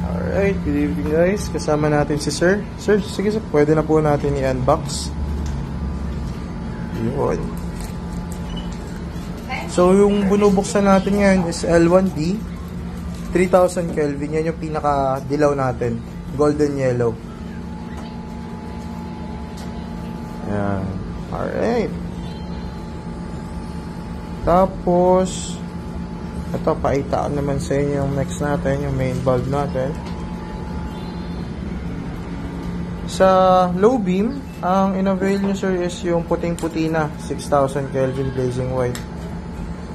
Alright, good evening guys. Kasama natin si Sir. Sir, sige sir, pwede na po natin i-unbox. Yun. So, yung binubuksan natin ngayon is L1D 3000 Kelvin. Yan yung pinaka-dilaw natin. Golden yellow. Ayan. Alright. Tapos, ito, paita naman sa inyo yung next natin, yung main bulb natin. Sa low beam, ang in-avail nyo sir is yung puting-puti na 6000 Kelvin blazing white.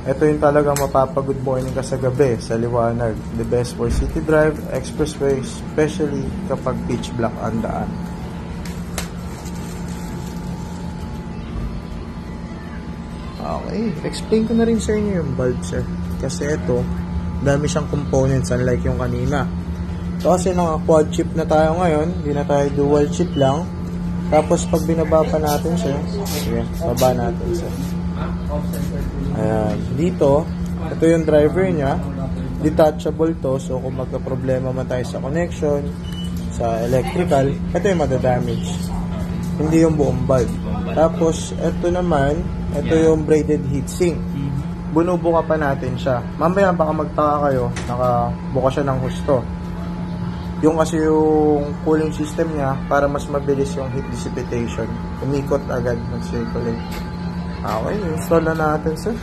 Ito yung talagang mapapag-good morning ka sa gabi, sa liwanag. The best for city drive, expressway, especially kapag pitch black ang daan. Okay, explain ko na rin sa inyo yung bulb sir. Kasi ito, dami siyang components unlike yung kanina. So kasi naka-quad chip na tayo ngayon, hindi na tayo dual chip lang. Tapos pag binaba pa natin siya, sige, baba natin siya. Ayan, dito, ito yung driver niya. Detachable to, so kung magka-problema man tayo sa connection, sa electrical, ito yung madadamage. Hindi yung buong bulb. Tapos, ito naman, ito yung braided heatsink. Bunubuka pa natin siya. Mamaya baka magtaka kayo, nakabuka siya ng husto. Yung kasi yung cooling system niya, para mas mabilis yung heat dissipation. Umikot agad, mag-circulate. Okay, install na natin sir.